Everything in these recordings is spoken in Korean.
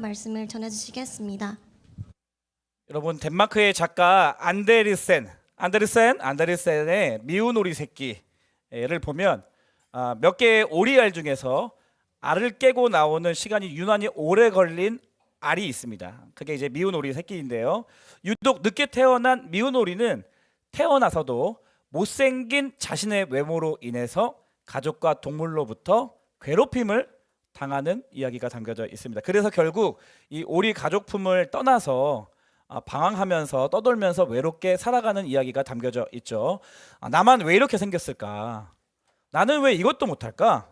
말씀을 전해주시겠습니다. 여러분, 덴마크의 작가 안데르센의 미운 오리 새끼를 보면 몇 개의 오리알 중에서 알을 깨고 나오는 시간이 유난히 오래 걸린 알이 있습니다. 그게 이제 미운 오리 새끼인데요. 유독 늦게 태어난 미운 오리는 태어나서도 못생긴 자신의 외모로 인해서 가족과 동물로부터 괴롭힘을 당하는 이야기가 담겨져 있습니다. 그래서 결국 이 오리 가족품을 떠나서 방황하면서 떠돌면서 외롭게 살아가는 이야기가 담겨져 있죠. 나만 왜 이렇게 생겼을까? 나는 왜 이것도 못할까?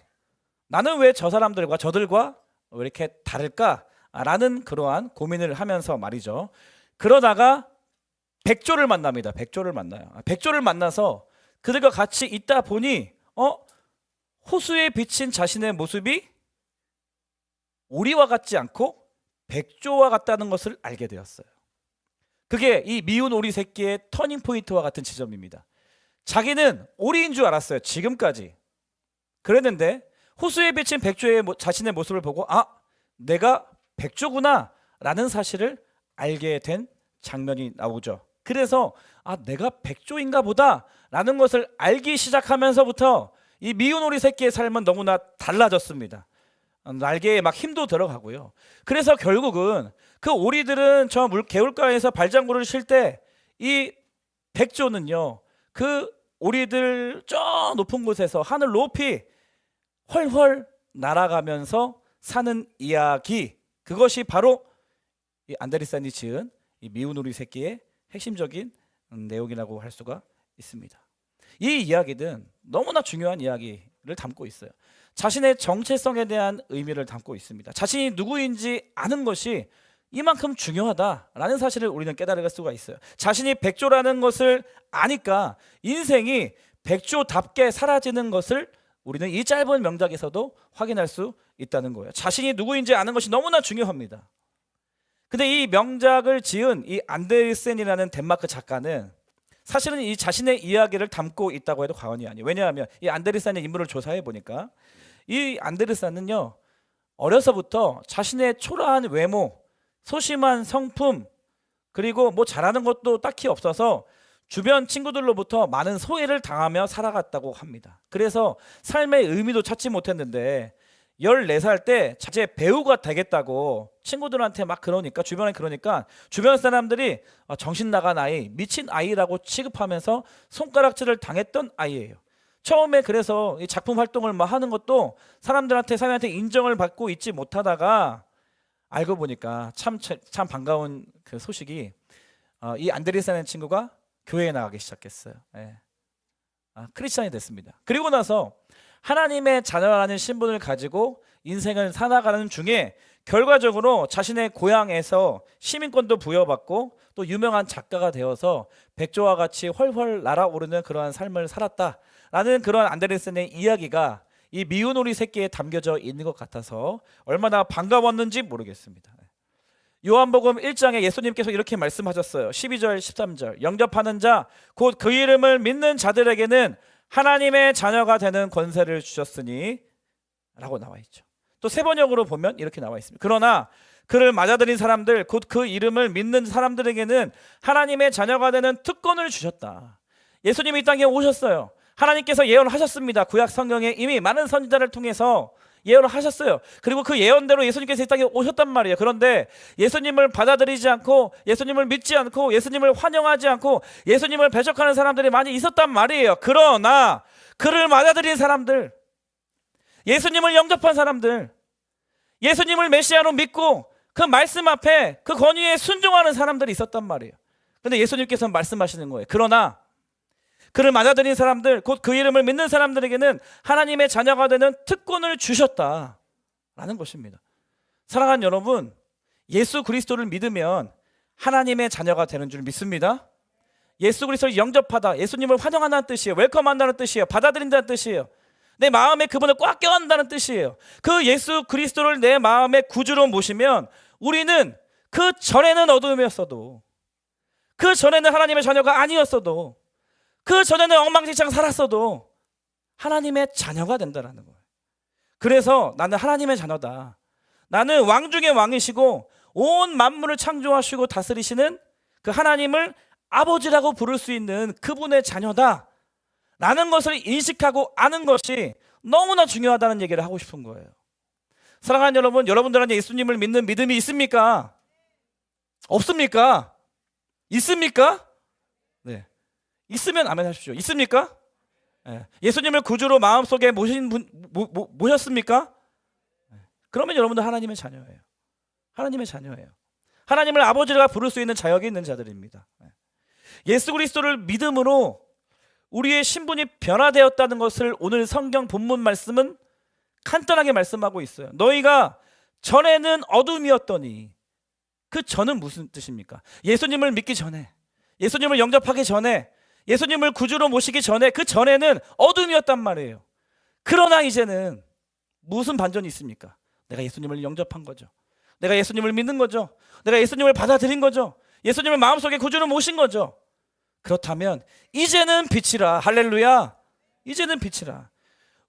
나는 왜 저 사람들과 저들과 왜 이렇게 다를까? 라는 그러한 고민을 하면서 말이죠. 그러다가 백조를 만납니다. 백조를 만나요. 백조를 만나서 그들과 같이 있다 보니 호수에 비친 자신의 모습이 오리와 같지 않고 백조와 같다는 것을 알게 되었어요. 그게 이 미운 오리 새끼의 터닝 포인트와 같은 지점입니다. 자기는 오리인 줄 알았어요. 지금까지. 그랬는데 호수에 비친 백조의 자신의 모습을 보고 내가 백조구나 라는 사실을 알게 된 장면이 나오죠. 그래서 내가 백조인가 보다 라는 것을 알기 시작하면서부터 이 미운 오리 새끼의 삶은 너무나 달라졌습니다. 날개에 막 힘도 들어가고요. 그래서 결국은 그 오리들은 저 개울가에서 발장구를 칠 때 이 백조는요, 그 오리들 저 높은 곳에서 하늘 높이 훨훨 날아가면서 사는 이야기, 그것이 바로 이 안데르센이 지은 이 미운 오리 새끼의 핵심적인 내용이라고 할 수가 있습니다. 이 이야기는 너무나 중요한 이야기를 담고 있어요. 자신의 정체성에 대한 의미를 담고 있습니다. 자신이 누구인지 아는 것이 이만큼 중요하다라는 사실을 우리는 깨달을 수가 있어요. 자신이 백조라는 것을 아니까 인생이 백조답게 사라지는 것을 우리는 이 짧은 명작에서도 확인할 수 있다는 거예요. 자신이 누구인지 아는 것이 너무나 중요합니다. 근데 이 명작을 지은 이 안데르센이라는 덴마크 작가는 사실은 이 자신의 이야기를 담고 있다고 해도 과언이 아니에요. 왜냐하면 이 안데르센의 인물을 조사해 보니까 이 안데르센은요, 어려서부터 자신의 초라한 외모, 소심한 성품, 그리고 뭐 잘하는 것도 딱히 없어서 주변 친구들로부터 많은 소외를 당하며 살아갔다고 합니다. 그래서 삶의 의미도 찾지 못했는데 14살 때 이제 배우가 되겠다고 친구들한테 막 그러니까 주변 사람들이 정신 나간 아이, 미친 아이라고 취급하면서 손가락질을 당했던 아이예요. 처음에 그래서 이 작품 활동을 막 하는 것도 사람들한테 인정을 받고 있지 못하다가 알고 보니까 참 반가운 그 소식이 이 안데르센이라는 친구가 교회에 나가기 시작했어요. 크리스찬이 됐습니다. 그리고 나서 하나님의 자녀라는 신분을 가지고 인생을 살아가는 중에 결과적으로 자신의 고향에서 시민권도 부여받고 또 유명한 작가가 되어서 백조와 같이 훨훨 날아오르는 그러한 삶을 살았다라는 그런 안데르센의 이야기가 이 미운 오리 새끼에 담겨져 있는 것 같아서 얼마나 반가웠는지 모르겠습니다. 요한복음 1장에 예수님께서 이렇게 말씀하셨어요. 12절 13절 영접하는 자 곧 그 이름을 믿는 자들에게는 하나님의 자녀가 되는 권세를 주셨으니 라고 나와 있죠. 또 세 번역으로 보면 이렇게 나와 있습니다. 그러나 그를 맞아들인 사람들 곧 그 이름을 믿는 사람들에게는 하나님의 자녀가 되는 특권을 주셨다. 예수님이 이 땅에 오셨어요. 하나님께서 예언하셨습니다. 구약 성경에 이미 많은 선지자를 통해서 예언을 하셨어요. 그리고 그 예언대로 예수님께서 이 땅에 오셨단 말이에요. 그런데 예수님을 받아들이지 않고 예수님을 믿지 않고 예수님을 환영하지 않고 예수님을 배척하는 사람들이 많이 있었단 말이에요. 그러나 그를 맞아들인 사람들, 예수님을 영접한 사람들, 예수님을 메시아로 믿고 그 말씀 앞에 그 권위에 순종하는 사람들이 있었단 말이에요. 근데 예수님께서 말씀하시는 거예요. 그러나 그를 맞아들인 사람들 곧 그 이름을 믿는 사람들에게는 하나님의 자녀가 되는 특권을 주셨다라는 것입니다. 사랑하는 여러분, 예수 그리스도를 믿으면 하나님의 자녀가 되는 줄 믿습니다. 예수 그리스도를 영접하다, 예수님을 환영한다는 뜻이에요. 웰컴한다는 뜻이에요. 받아들인다는 뜻이에요. 내 마음에 그분을 꽉 껴안는다는 뜻이에요. 그 예수 그리스도를 내 마음의 구주로 모시면 우리는 그 전에는 어둠이었어도, 그 전에는 하나님의 자녀가 아니었어도, 그 전에는 엉망진창 살았어도 하나님의 자녀가 된다는 거예요. 그래서 나는 하나님의 자녀다. 나는 왕 중의 왕이시고 온 만물을 창조하시고 다스리시는 그 하나님을 아버지라고 부를 수 있는 그분의 자녀다 라는 것을 인식하고 아는 것이 너무나 중요하다는 얘기를 하고 싶은 거예요. 사랑하는 여러분, 여러분들한테 예수님을 믿는 믿음이 있습니까? 없습니까? 있습니까? 네. 있으면 아멘 하십시오. 있습니까? 네. 예수님을 구주로 마음속에 모셨습니까? 네. 그러면 여러분들 하나님의 자녀예요. 하나님의 자녀예요. 하나님을 아버지라 부를 수 있는 자격이 있는 자들입니다. 네. 예수 그리스도를 믿음으로 우리의 신분이 변화되었다는 것을 오늘 성경 본문 말씀은 간단하게 말씀하고 있어요. 너희가 전에는 어둠이었더니, 그 전은 무슨 뜻입니까? 예수님을 믿기 전에, 예수님을 영접하기 전에, 예수님을 구주로 모시기 전에, 그 전에는 어둠이었단 말이에요. 그러나 이제는 무슨 반전이 있습니까? 내가 예수님을 영접한 거죠. 내가 예수님을 믿는 거죠. 내가 예수님을 받아들인 거죠. 예수님을 마음속에 구주로 모신 거죠. 그렇다면 이제는 빛이라. 할렐루야. 이제는 빛이라.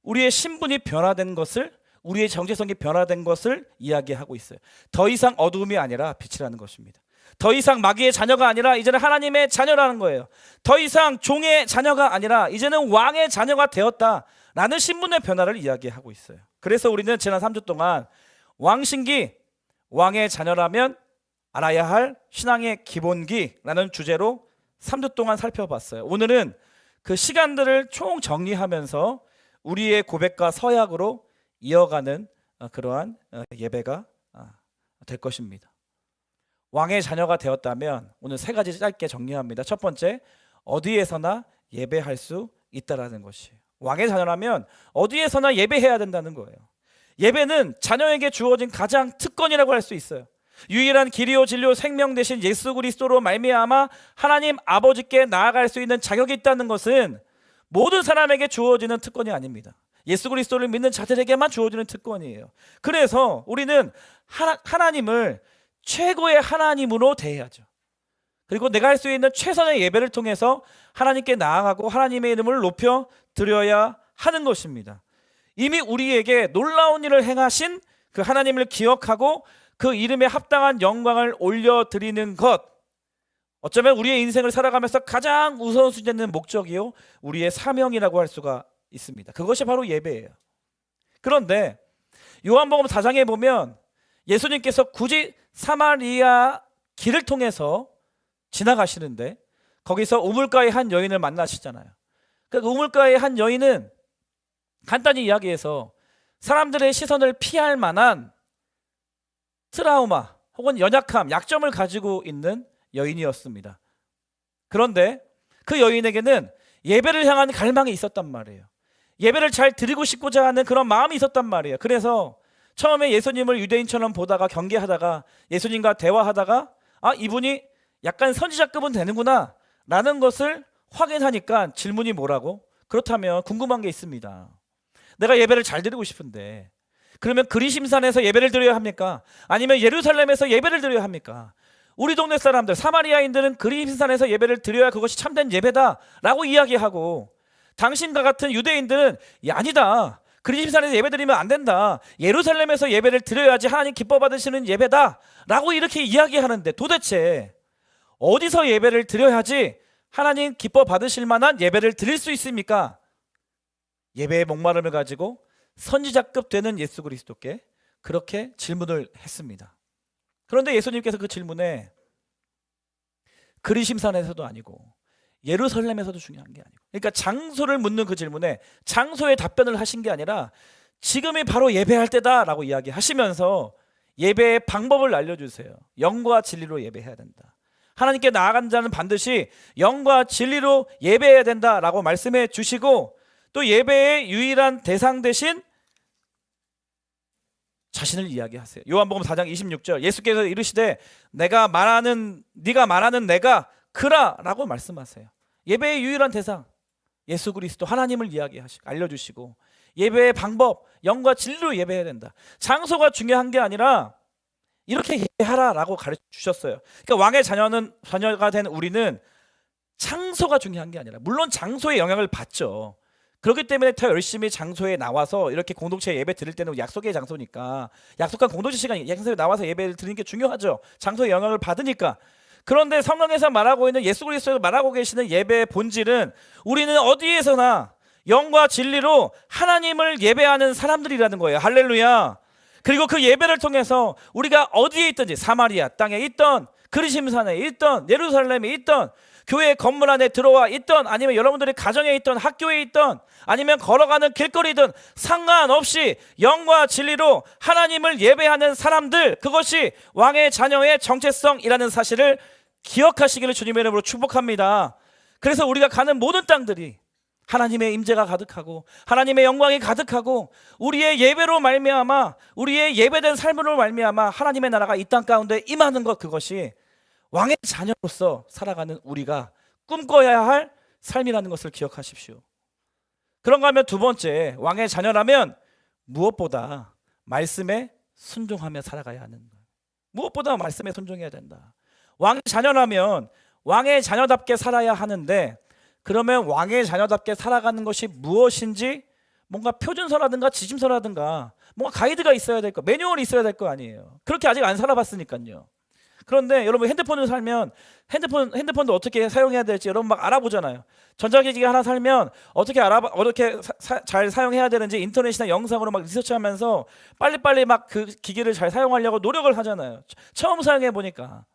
우리의 신분이 변화된 것을, 우리의 정체성이 변화된 것을 이야기하고 있어요. 더 이상 어두움이 아니라 빛이라는 것입니다. 더 이상 마귀의 자녀가 아니라 이제는 하나님의 자녀라는 거예요. 더 이상 종의 자녀가 아니라 이제는 왕의 자녀가 되었다라는 신분의 변화를 이야기하고 있어요. 그래서 우리는 지난 3주 동안 왕신기, 왕의 자녀라면 알아야 할 신앙의 기본기라는 주제로 3주 동안 살펴봤어요. 오늘은 그 시간들을 총 정리하면서 우리의 고백과 서약으로 이어가는 그러한 예배가 될 것입니다. 왕의 자녀가 되었다면 오늘 세 가지 짧게 정리합니다. 첫 번째, 어디에서나 예배할 수 있다라는 것이에요. 왕의 자녀라면 어디에서나 예배해야 된다는 거예요. 예배는 자녀에게 주어진 가장 특권이라고 할 수 있어요. 유일한 길이요 진리요 생명 되신 예수 그리스도로 말미암아 하나님 아버지께 나아갈 수 있는 자격이 있다는 것은 모든 사람에게 주어지는 특권이 아닙니다. 예수 그리스도를 믿는 자들에게만 주어지는 특권이에요. 그래서 우리는 하나님을 최고의 하나님으로 대해야죠. 그리고 내가 할 수 있는 최선의 예배를 통해서 하나님께 나아가고 하나님의 이름을 높여 드려야 하는 것입니다. 이미 우리에게 놀라운 일을 행하신 그 하나님을 기억하고 그 이름에 합당한 영광을 올려드리는 것, 어쩌면 우리의 인생을 살아가면서 가장 우선순위 되는 목적이요 우리의 사명이라고 할 수가 있습니다. 그것이 바로 예배예요. 그런데 요한복음 4장에 보면 예수님께서 굳이 사마리아 길을 통해서 지나가시는데 거기서 우물가의 한 여인을 만나시잖아요. 그 우물가의 한 여인은 간단히 이야기해서 사람들의 시선을 피할 만한 트라우마 혹은 연약함, 약점을 가지고 있는 여인이었습니다. 그런데 그 여인에게는 예배를 향한 갈망이 있었단 말이에요. 예배를 잘 드리고 싶고자 하는 그런 마음이 있었단 말이에요. 그래서 처음에 예수님을 유대인처럼 보다가 경계하다가 예수님과 대화하다가 이분이 약간 선지자급은 되는구나 라는 것을 확인하니까 질문이 뭐라고? 그렇다면 궁금한 게 있습니다. 내가 예배를 잘 드리고 싶은데 그러면 그리심산에서 예배를 드려야 합니까? 아니면 예루살렘에서 예배를 드려야 합니까? 우리 동네 사람들, 사마리아인들은 그리심산에서 예배를 드려야 그것이 참된 예배다라고 이야기하고, 당신과 같은 유대인들은 아니다, 그리심산에서 예배 드리면 안 된다, 예루살렘에서 예배를 드려야지 하나님 기뻐 받으시는 예배다라고 이렇게 이야기하는데, 도대체 어디서 예배를 드려야지 하나님 기뻐 받으실 만한 예배를 드릴 수 있습니까? 예배의 목마름을 가지고 선지자급 되는 예수 그리스도께 그렇게 질문을 했습니다. 그런데 예수님께서 그 질문에 그리심산에서도 아니고 예루살렘에서도 중요한 게 아니고, 그러니까 장소를 묻는 그 질문에 장소에 답변을 하신 게 아니라 지금이 바로 예배할 때다라고 이야기하시면서 예배의 방법을 알려주세요. 영과 진리로 예배해야 된다. 하나님께 나아간 자는 반드시 영과 진리로 예배해야 된다라고 말씀해 주시고, 또 예배의 유일한 대상 대신 자신을 이야기하세요. 요한복음 4장 26절 예수께서 이르시되 네가 말하는 내가 그라라고 말씀하세요. 예배의 유일한 대상 예수 그리스도 하나님을 이야기하시고 알려주시고, 예배의 방법 영과 진리로 예배해야 된다. 장소가 중요한 게 아니라 이렇게 예배하라라고 가르쳐 주셨어요. 그러니까 왕의 자녀가 된 우리는 장소가 중요한 게 아니라, 물론 장소의 영향을 받죠. 그렇기 때문에 더 열심히 장소에 나와서 이렇게 공동체 예배 드릴 때는 약속의 장소니까 약속한 공동체 시간에 장소에 나와서 예배를 드리는 게 중요하죠. 장소의 영향을 받으니까. 그런데 성경에서 말하고 있는 예수 그리스도가 말하고 계시는 예배의 본질은 우리는 어디에서나 영과 진리로 하나님을 예배하는 사람들이라는 거예요. 할렐루야. 그리고 그 예배를 통해서 우리가 어디에 있든지 사마리아 땅에 있던 그리심산에 있던 예루살렘에 있던 교회 건물 안에 들어와 있던 아니면 여러분들의 가정에 있던 학교에 있던 아니면 걸어가는 길거리든 상관없이 영과 진리로 하나님을 예배하는 사람들, 그것이 왕의 자녀의 정체성이라는 사실을 기억하시기를 주님의 이름으로 축복합니다. 그래서 우리가 가는 모든 땅들이 하나님의 임재가 가득하고 하나님의 영광이 가득하고 우리의 예배로 말미암아 우리의 예배된 삶으로 말미암아 하나님의 나라가 이 땅 가운데 임하는 것, 그것이 왕의 자녀로서 살아가는 우리가 꿈꿔야 할 삶이라는 것을 기억하십시오. 그런가 하면 두 번째, 왕의 자녀라면 무엇보다 말씀에 순종하며 살아가야 하는 거예요. 무엇보다 말씀에 순종해야 된다. 왕의 자녀라면 왕의 자녀답게 살아야 하는데, 그러면 왕의 자녀답게 살아가는 것이 무엇인지 뭔가 표준서라든가 지침서라든가 뭔가 가이드가 있어야 될 거, 매뉴얼이 있어야 될 거 아니에요. 그렇게 아직 안 살아봤으니까요. 그런데 여러분 핸드폰을 살면 핸드폰도 어떻게 사용해야 될지 여러분 막 알아보잖아요. 전자기기 하나 살면 어떻게 잘 사용해야 되는지 인터넷이나 영상으로 막 리서치하면서 빨리빨리 막 그 기기를 잘 사용하려고 노력을 하잖아요. 처음 사용해 보니까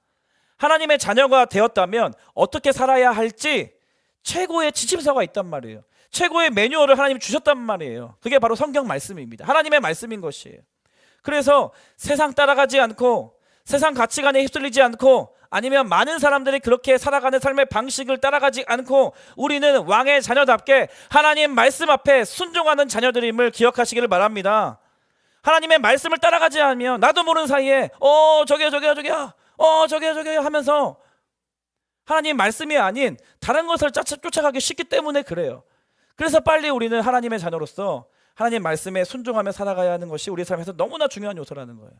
하나님의 자녀가 되었다면 어떻게 살아야 할지 최고의 지침서가 있단 말이에요. 최고의 매뉴얼을 하나님이 주셨단 말이에요. 그게 바로 성경 말씀입니다. 하나님의 말씀인 것이에요. 그래서 세상 따라가지 않고 세상 가치관에 휩쓸리지 않고 아니면 많은 사람들이 그렇게 살아가는 삶의 방식을 따라가지 않고 우리는 왕의 자녀답게 하나님 말씀 앞에 순종하는 자녀들임을 기억하시기를 바랍니다. 하나님의 말씀을 따라가지 않으면 나도 모르는 사이에 저기요 하면서 하나님 말씀이 아닌 다른 것을 쫓아가기 쉽기 때문에 그래요. 그래서 빨리 우리는 하나님의 자녀로서 하나님 말씀에 순종하며 살아가야 하는 것이 우리 삶에서 너무나 중요한 요소라는 거예요.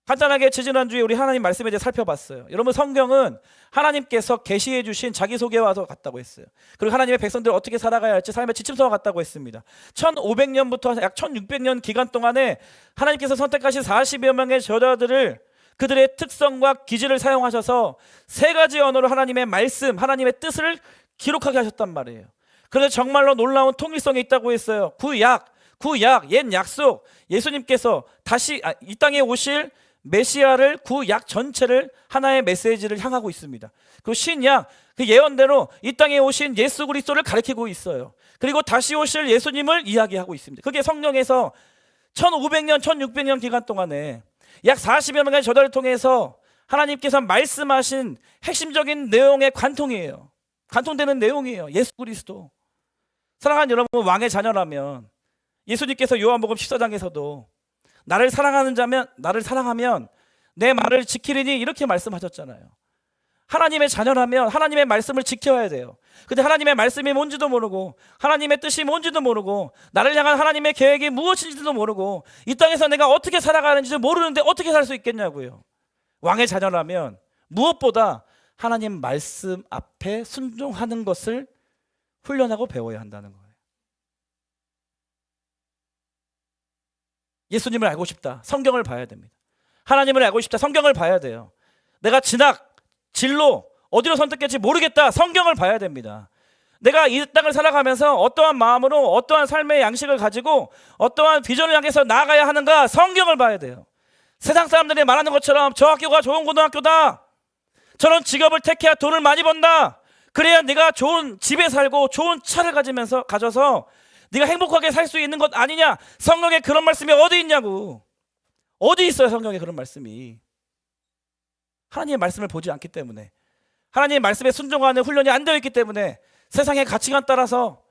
간단하게 지지난주에 우리 하나님 말씀에 대해 살펴봤어요. 여러분, 성경은 하나님께서 계시해 주신 자기소개와 같다고 했어요. 그리고 하나님의 백성들 어떻게 살아가야 할지 삶의 지침서와 같다고 했습니다. 1500년부터 약 1600년 기간 동안에 하나님께서 선택하신 40여 명의 저자들을 그들의 특성과 기질을 사용하셔서 세 가지 언어로 하나님의 말씀, 하나님의 뜻을 기록하게 하셨단 말이에요. 그런데 정말로 놀라운 통일성이 있다고 했어요. 구약, 옛 약속, 예수님께서 다시 이 땅에 오실 메시아를, 구약 전체를 하나의 메시지를 향하고 있습니다. 그리고 신약, 그 예언대로 이 땅에 오신 예수 그리스도를 가리키고 있어요. 그리고 다시 오실 예수님을 이야기하고 있습니다. 그게 성령에서 1500년, 1600년 기간 동안에 약 40여 명의 저자를 통해서 하나님께서 말씀하신 핵심적인 내용의 관통되는 내용이에요. 예수 그리스도. 사랑하는 여러분, 왕의 자녀라면 예수님께서 요한복음 14장에서도 나를 사랑하면 내 말을 지키리니 이렇게 말씀하셨잖아요. 하나님의 자녀라면 하나님의 말씀을 지켜야 돼요. 근데 하나님의 말씀이 뭔지도 모르고 하나님의 뜻이 뭔지도 모르고 나를 향한 하나님의 계획이 무엇인지도 모르고 이 땅에서 내가 어떻게 살아가는지도 모르는데 어떻게 살 수 있겠냐고요. 왕의 자녀라면 무엇보다 하나님 말씀 앞에 순종하는 것을 훈련하고 배워야 한다는 거예요. 예수님을 알고 싶다, 성경을 봐야 됩니다. 하나님을 알고 싶다, 성경을 봐야 돼요. 내가 진로 어디로 선택할지 모르겠다, 성경을 봐야 됩니다. 내가 이 땅을 살아가면서 어떠한 마음으로 어떠한 삶의 양식을 가지고 어떠한 비전을 향해서 나아가야 하는가, 성경을 봐야 돼요. 세상 사람들이 말하는 것처럼 저 학교가 좋은 고등학교다, 저런 직업을 택해야 돈을 많이 번다, 그래야 네가 좋은 집에 살고 좋은 차를 가져서 네가 행복하게 살 수 있는 것 아니냐. 성경에 그런 말씀이 어디 있냐고. 어디 있어요, 성경에 그런 말씀이. 하나님의 말씀을 보지 않기 때문에, 하나님의 말씀에 순종하는 훈련이 안 되어 있기 때문에 세상의 가치관 따라서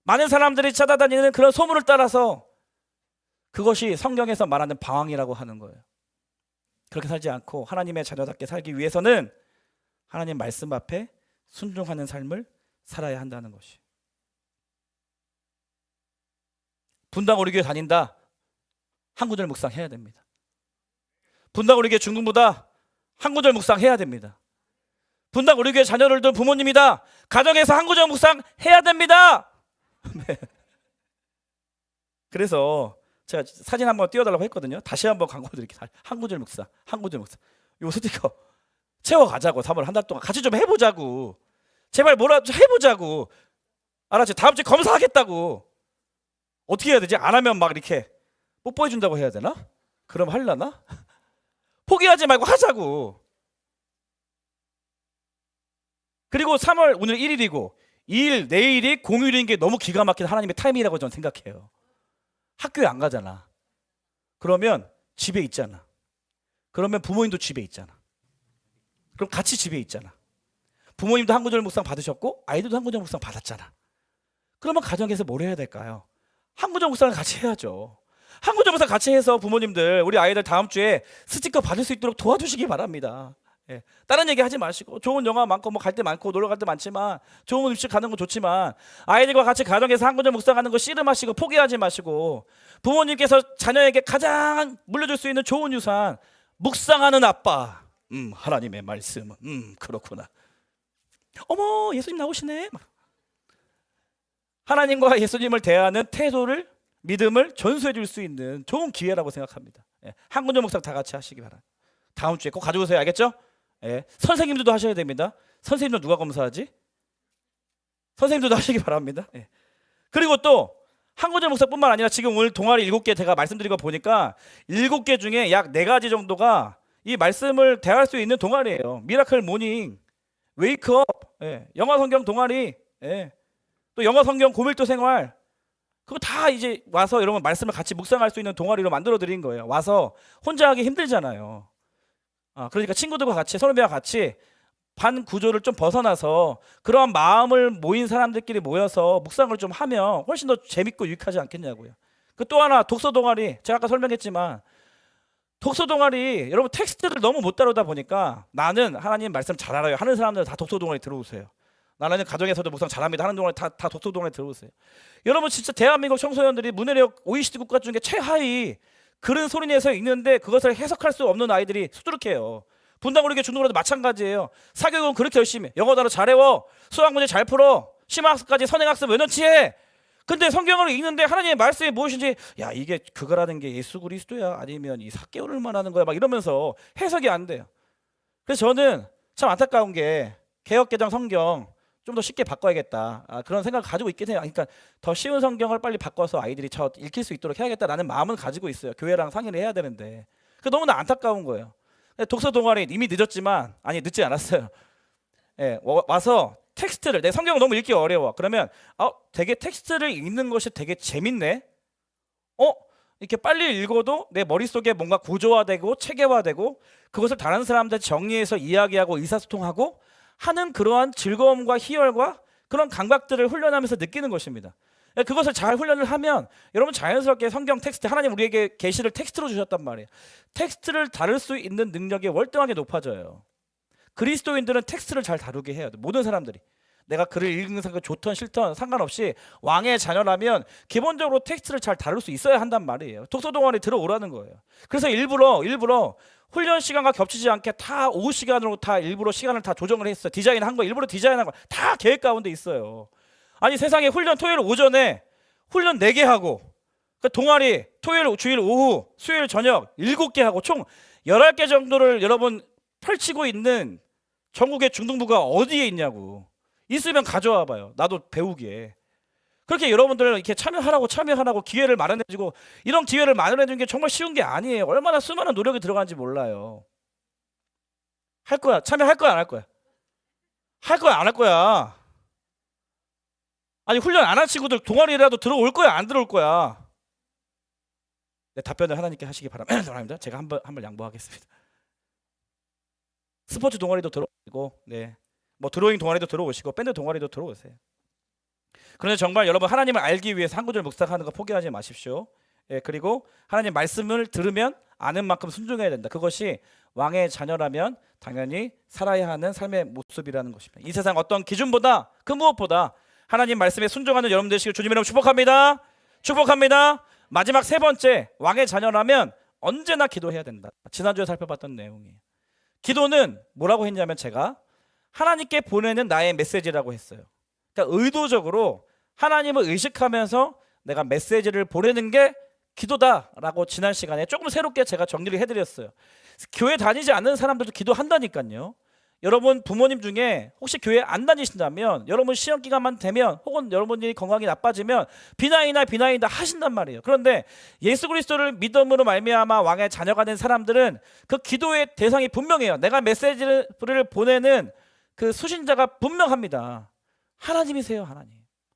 많은 사람들이 찾아다니는 그런 소문을 따라서 그것이 성경에서 말하는 방황이라고 하는 거예요. 그렇게 살지 않고 하나님의 자녀답게 살기 위해서는 하나님 말씀 앞에 순종하는 삶을 살아야 한다는 것이. 분당 우리 교회 다닌다, 한 구절 묵상해야 됩니다. 분당 우리 교회 중등부다, 한 구절 묵상해야 됩니다. 분당 우리 교회 자녀를 둔 부모님이다, 가정에서 한 구절 묵상해야 됩니다. 그래서 제가 사진 한번 띄워달라고 했거든요. 다시 한번 광고 드릴게요. 한구절 묵상, 한구절 묵상. 요 스티커 채워가자고. 3월 한 달 동안 같이 좀 해보자고. 제발 뭐라 좀 해보자고. 알았지? 다음 주에 검사하겠다고. 어떻게 해야 되지? 안 하면 막 이렇게 뽀뽀해준다고 해야 되나? 그럼 할라나? 포기하지 말고 하자고. 그리고 3월 오늘 1일이고 2일 내일이 공휴일인 게 너무 기가 막힌 하나님의 타이밍이라고 저는 생각해요. 학교에 안 가잖아. 그러면 집에 있잖아. 그러면 부모님도 집에 있잖아. 그럼 같이 집에 있잖아. 부모님도 한구절 묵상 받으셨고 아이들도 한구절 묵상 받았잖아. 그러면 가정에서 뭘 해야 될까요? 한구절 묵상을 같이 해야죠. 한구절 묵상 같이 해서 부모님들 우리 아이들 다음 주에 스티커 받을 수 있도록 도와주시기 바랍니다. 예. 다른 얘기 하지 마시고 좋은 영화 많고 뭐 갈 때 많고 놀러 갈 때 많지만 좋은 음식 가는 거 좋지만 아이들과 같이 가정에서 한구절 묵상하는 거 씨름하시고 포기하지 마시고 부모님께서 자녀에게 가장 물려줄 수 있는 좋은 유산 묵상하는 아빠. 하나님의 말씀은 그렇구나. 어머 예수님 나오시네. 하나님과 예수님을 대하는 태도를 믿음을 전수해 줄 수 있는 좋은 기회라고 생각합니다. 예. 한구절 묵상 다 같이 하시기 바랍니다. 다음 주에 꼭 가져오세요. 알겠죠? 예. 선생님들도 하셔야 됩니다. 선생님도 누가 검사하지? 선생님들도 하시기 바랍니다. 예. 그리고 또 한구절 묵상뿐만 아니라 지금 오늘 동아리 7개 제가 말씀드린 거 보니까 7개 중에 약 4가지 정도가 이 말씀을 대할 수 있는 동아리예요. 미라클 모닝, 웨이크업, 예. 영어 성경 동아리, 예. 또 영어 성경 고밀도 생활, 그거 다 이제 와서 여러분 말씀을 같이 묵상할 수 있는 동아리로 만들어 드린 거예요. 와서 혼자 하기 힘들잖아요. 그러니까 친구들과 같이 선후배와 같이 반 구조를 좀 벗어나서 그러한 마음을 모인 사람들끼리 모여서 묵상을 좀 하면 훨씬 더 재밌고 유익하지 않겠냐고요. 그 또 하나 독서 동아리, 제가 아까 설명했지만 독서 동아리 여러분 텍스트를 너무 못 다루다 보니까 나는 하나님 말씀 잘 알아요 하는 사람들 다 독서 동아리 들어오세요. 나는 가정에서도 묵상 잘합니다 하는 동아리 다 독서 동아리 들어오세요. 여러분 진짜 대한민국 청소년들이 문해력 OECD 국가 중에 최하위 글은 소리내서 읽는데 그것을 해석할 수 없는 아이들이 수두룩해요. 분당 우리교 중등고도 마찬가지예요. 사교육은 그렇게 열심히 영어 단어 잘 외워, 수학 문제 잘 풀어, 심화학습까지 선행학습 몇 년치 해. 근데 성경을 읽는데 하나님의 말씀이 무엇인지 야 이게 그거라는 게 예수 그리스도야 아니면 이 사개오를 말하는 거야 막 이러면서 해석이 안 돼요. 그래서 저는 참 안타까운 게 개역개정 성경 좀 더 쉽게 바꿔야겠다 그런 생각을 가지고 있긴 해요. 그러니까 더 쉬운 성경을 빨리 바꿔서 아이들이 읽힐 수 있도록 해야겠다라는 마음은 가지고 있어요. 교회랑 상의를 해야 되는데 그 너무나 안타까운 거예요. 독서 동아리 이미 늦었지만 아니 늦지 않았어요. 예, 와서 텍스트를 내 성경을 너무 읽기 어려워. 그러면 되게 텍스트를 읽는 것이 되게 재밌네. 이렇게 빨리 읽어도 내 머릿속에 뭔가 구조화되고 체계화되고 그것을 다른 사람들한테 정리해서 이야기하고 의사소통하고 하는 그러한 즐거움과 희열과 그런 감각들을 훈련하면서 느끼는 것입니다. 그것을 잘 훈련을 하면 여러분 자연스럽게 성경 텍스트 하나님 우리에게 계시를 텍스트로 주셨단 말이에요. 텍스트를 다룰 수 있는 능력이 월등하게 높아져요. 그리스도인들은 텍스트를 잘 다루게 해야 돼. 모든 사람들이 내가 글을 읽는 생각 좋던 싫던 상관없이 왕의 자녀라면 기본적으로 텍스트를 잘 다룰 수 있어야 한단 말이에요. 독서 동아리 들어오라는 거예요. 그래서 일부러 훈련 시간과 겹치지 않게 다 오후 시간으로 다 일부러 시간을 다 조정을 했어요. 디자인한 거 일부러 디자인한 거 다 계획 가운데 있어요. 아니 세상에 훈련 토요일 오전에 훈련 4개 하고 그 동아리 토요일 주일 오후 수요일 저녁 7개 하고 총 11개 정도를 여러분 펼치고 있는 전국의 중등부가 어디에 있냐고. 있으면 가져와 봐요. 나도 배우기에. 그렇게 여러분들 이렇게 참여하라고 기회를 마련해주고 이런 기회를 마련해주는 게 정말 쉬운 게 아니에요. 얼마나 수많은 노력이 들어가는지 몰라요. 할 거야. 참여할 거야 안 할 거야? 할 거야 안 할 거야? 아니 훈련 안 한 친구들 동아리라도 들어올 거야 안 들어올 거야? 네, 답변을 하나님께 하시기 바랍니다. 제가 한번 양보하겠습니다. 스포츠 동아리도 들어오시고 네. 뭐 드로잉 동아리도 들어오시고 밴드 동아리도 들어오세요. 그런데 정말 여러분 하나님을 알기 위해서 한구절 묵상하는 거 포기하지 마십시오. 예, 그리고 하나님 말씀을 들으면 아는 만큼 순종해야 된다. 그것이 왕의 자녀라면 당연히 살아야 하는 삶의 모습이라는 것입니다. 이 세상 어떤 기준보다 그 무엇보다 하나님 말씀에 순종하는 여러분 되시길 주님의 이름으로 축복합니다. 축복합니다. 마지막 3번째 왕의 자녀라면 언제나 기도해야 된다. 지난주에 살펴봤던 내용이에요. 기도는 뭐라고 했냐면 제가 하나님께 보내는 나의 메시지라고 했어요. 그러니까 의도적으로 하나님을 의식하면서 내가 메시지를 보내는 게 기도다라고 지난 시간에 조금 새롭게 제가 정리를 해드렸어요. 교회 다니지 않는 사람들도 기도한다니까요. 여러분 부모님 중에 혹시 교회 안 다니신다면 여러분 시험 기간만 되면 혹은 여러분이 건강이 나빠지면 비나이나 하신단 말이에요. 그런데 예수 그리스도를 믿음으로 말미암아 왕의 자녀가 된 사람들은 그 기도의 대상이 분명해요. 내가 메시지를 보내는 그 수신자가 분명합니다. 하나님이세요.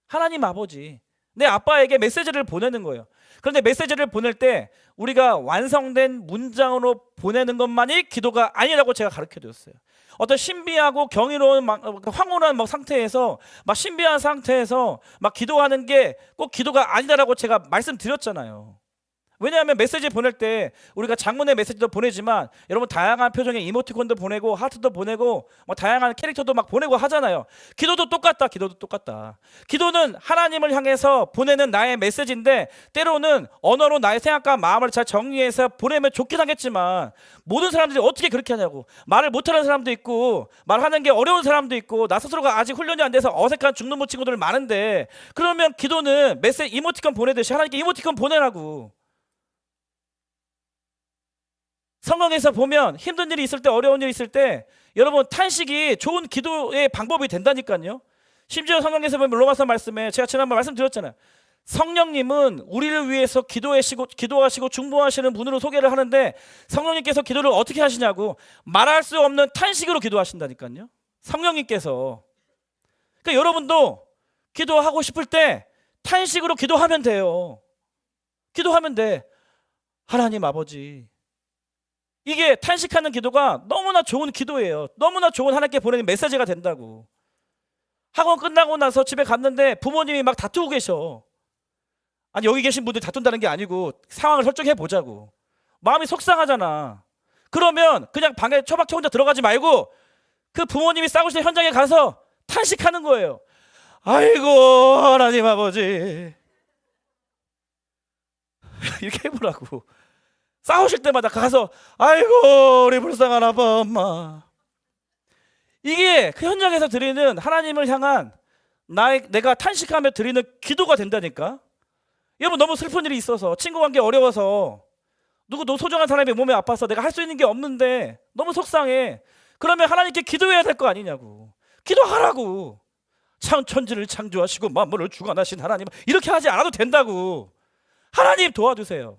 하나님 아버지, 내 아빠에게 메시지를 보내는 거예요. 그런데 메시지를 보낼 때 우리가 완성된 문장으로 보내는 것만이 기도가 아니라고 제가 가르쳐 드렸어요. 어떤 신비하고 경이로운 황홀한 상태에서 신비한 상태에서 기도하는 게 꼭 기도가 아니다라고 제가 말씀드렸잖아요. 왜냐하면 메시지 보낼 때 우리가 장문의 메시지도 보내지만 여러분 다양한 표정의 이모티콘도 보내고 하트도 보내고 다양한 캐릭터도 보내고 하잖아요. 기도도 똑같다. 기도는 하나님을 향해서 보내는 나의 메시지인데 때로는 언어로 나의 생각과 마음을 잘 정리해서 보내면 좋긴 하겠지만 모든 사람들이 어떻게 그렇게 하냐고. 말을 못하는 사람도 있고 말하는 게 어려운 사람도 있고 나 스스로가 아직 훈련이 안 돼서 어색한 중등부 친구들 많은데 그러면 기도는 메시지 이모티콘 보내듯이 하나님께 이모티콘 보내라고. 성경에서 보면 힘든 일이 있을 때 어려운 일이 있을 때 여러분 탄식이 좋은 기도의 방법이 된다니까요. 심지어 성경에서 보면 로마서 말씀에 제가 지난번 말씀드렸잖아요. 성령님은 우리를 위해서 기도하시고 중보하시는 분으로 소개를 하는데 성령님께서 기도를 어떻게 하시냐고 말할 수 없는 탄식으로 기도하신다니까요. 성령님께서. 그러니까 여러분도 기도하고 싶을 때 탄식으로 기도하면 돼요. 기도하면 돼. 하나님 아버지, 이게 탄식하는 기도가 너무나 좋은 기도예요. 너무나 좋은 하나님께 보내는 메시지가 된다고. 학원 끝나고 나서 집에 갔는데 부모님이 다투고 계셔. 아니 여기 계신 분들 다툰다는 게 아니고 상황을 설정해 보자고. 마음이 속상하잖아. 그러면 그냥 방에 처박혀 혼자 들어가지 말고 그 부모님이 싸우시는 현장에 가서 탄식하는 거예요. 아이고 하나님 아버지 이렇게 해보라고. 싸우실 때마다 가서 아이고 우리 불쌍한 아빠 엄마. 이게 그 현장에서 드리는 하나님을 향한 내가 탄식하며 드리는 기도가 된다니까. 여러분 너무 슬픈 일이 있어서 친구 관계 어려워서 너 소중한 사람이 몸에 아파서 내가 할 수 있는 게 없는데 너무 속상해. 그러면 하나님께 기도해야 될 거 아니냐고. 기도하라고. 천지를 창조하시고 만물을 주관하신 하나님 이렇게 하지 않아도 된다고. 하나님 도와주세요.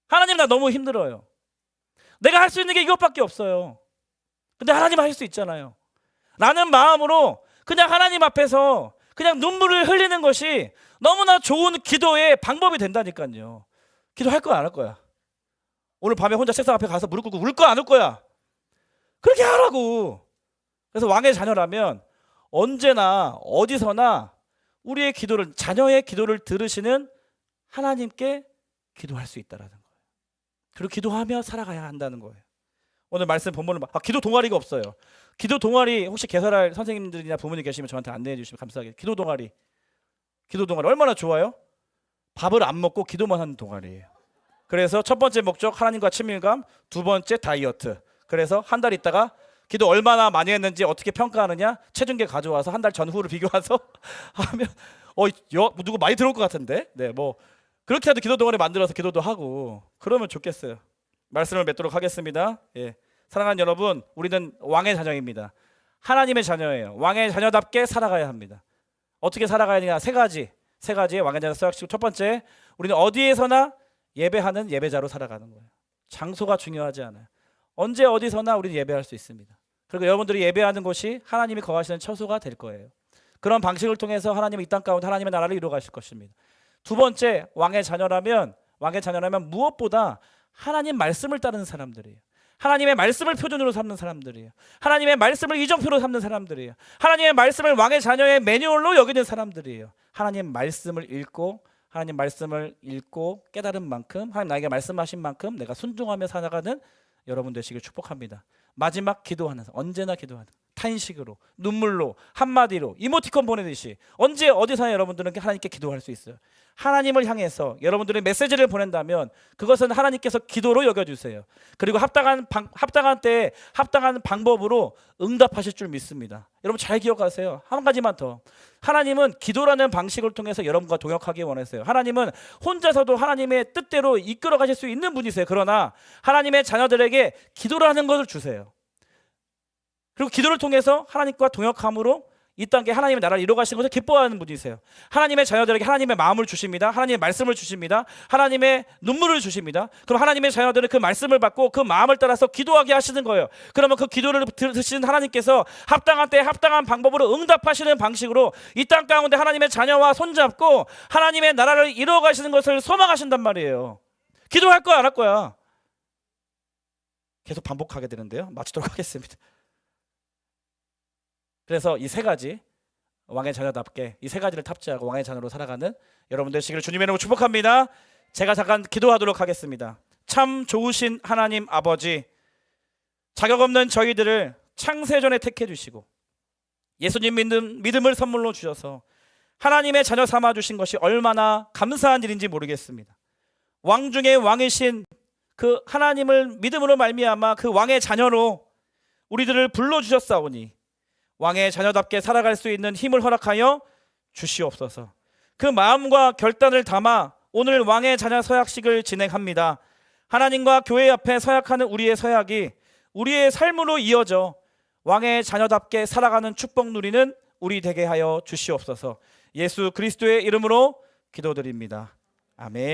하나님 나 너무 힘들어요. 내가 할 수 있는 게 이것밖에 없어요. 근데 하나님 하실 수 있잖아요. 라는 마음으로 그냥 하나님 앞에서 그냥 눈물을 흘리는 것이 너무나 좋은 기도의 방법이 된다니까요. 기도할 거야 안 할 거야? 오늘 밤에 혼자 책상 앞에 가서 무릎 꿇고 울 거야 안 울 거야? 그렇게 하라고. 그래서 왕의 자녀라면 언제나 어디서나 우리의 기도를, 자녀의 기도를 들으시는 하나님께 기도할 수 있다라는 거예요. 그리고 기도하며 살아가야 한다는 거예요. 오늘 말씀 본문을 기도 동아리가 없어요. 기도 동아리 혹시 개설할 선생님들이나 부모님 계시면 저한테 안내해 주시면 감사하겠습니다. 기도 동아리 얼마나 좋아요? 밥을 안 먹고 기도만 하는 동아리예요. 그래서 첫 번째 목적 하나님과 친밀감, 두 번째 다이어트. 그래서 한 달 있다가 기도 얼마나 많이 했는지 어떻게 평가하느냐 체중계 가져와서 한 달 전후를 비교해서 하면 누구 많이 들어올 것 같은데 그렇게 해도 기도 동아리 만들어서 기도도 하고 그러면 좋겠어요. 말씀을 맺도록 하겠습니다. 사랑하는 여러분, 우리는 왕의 자녀입니다. 하나님의 자녀예요. 왕의 자녀답게 살아가야 합니다. 어떻게 살아가야 되냐? 세 가지의 왕의 자녀 서약식. 첫 번째, 우리는 어디에서나 예배하는 예배자로 살아가는 거예요. 장소가 중요하지 않아요. 언제 어디서나 우리는 예배할 수 있습니다. 그리고 여러분들이 예배하는 곳이 하나님이 거하시는 처소가 될 거예요. 그런 방식을 통해서 하나님은 이 땅 가운데 하나님의 나라를 이루어 가실 것입니다. 두 번째, 왕의 자녀라면 무엇보다 하나님 말씀을 따르는 사람들이에요. 하나님의 말씀을 표준으로 삼는 사람들이에요. 하나님의 말씀을 이정표로 삼는 사람들이에요. 하나님의 말씀을 왕의 자녀의 매뉴얼로 여기는 사람들이에요. 하나님 말씀을 읽고 깨달은 만큼, 하나님 나에게 말씀하신 만큼 내가 순종하며 살아가는 여러분 되시길 축복합니다. 마지막 기도하는, 언제나 기도하는, 탄식으로, 눈물로, 한마디로, 이모티콘 보내듯이 언제 어디서나 여러분들은 하나님께 기도할 수 있어요. 하나님을 향해서 여러분들의 메시지를 보낸다면 그것은 하나님께서 기도로 여겨주세요. 그리고 합당한 때에 합당한 방법으로 응답하실 줄 믿습니다. 여러분 잘 기억하세요. 한 가지만 더, 하나님은 기도라는 방식을 통해서 여러분과 동역하기 원하세요. 하나님은 혼자서도 하나님의 뜻대로 이끌어 가실 수 있는 분이세요. 그러나 하나님의 자녀들에게 기도라는 것을 주세요. 그리고 기도를 통해서 하나님과 동역함으로 이 땅에 하나님의 나라를 이루어 가시는 것을 기뻐하는 분이세요. 하나님의 자녀들에게 하나님의 마음을 주십니다. 하나님의 말씀을 주십니다. 하나님의 눈물을 주십니다. 그럼 하나님의 자녀들은 그 말씀을 받고 그 마음을 따라서 기도하게 하시는 거예요. 그러면 그 기도를 들으시는 하나님께서 합당한 때에 합당한 방법으로 응답하시는 방식으로 이 땅 가운데 하나님의 자녀와 손잡고 하나님의 나라를 이루어 가시는 것을 소망하신단 말이에요. 기도할 거야, 안 할 거야? 계속 반복하게 되는데요. 마치도록 하겠습니다. 그래서 이 세 가지, 왕의 자녀답게 이 세 가지를 탑재하고 왕의 자녀로 살아가는 여러분들 되시기를 주님의 이름으로 축복합니다. 제가 잠깐 기도하도록 하겠습니다. 참 좋으신 하나님 아버지, 자격 없는 저희들을 창세전에 택해 주시고 예수님 믿음을 선물로 주셔서 하나님의 자녀 삼아 주신 것이 얼마나 감사한 일인지 모르겠습니다. 왕 중에 왕이신 그 하나님을 믿음으로 말미암아 그 왕의 자녀로 우리들을 불러주셨사오니 왕의 자녀답게 살아갈 수 있는 힘을 허락하여 주시옵소서. 그 마음과 결단을 담아 오늘 왕의 자녀 서약식을 진행합니다. 하나님과 교회 앞에 서약하는 우리의 서약이 우리의 삶으로 이어져 왕의 자녀답게 살아가는 축복 누리는 우리 되게 하여 주시옵소서. 예수 그리스도의 이름으로 기도드립니다. 아멘.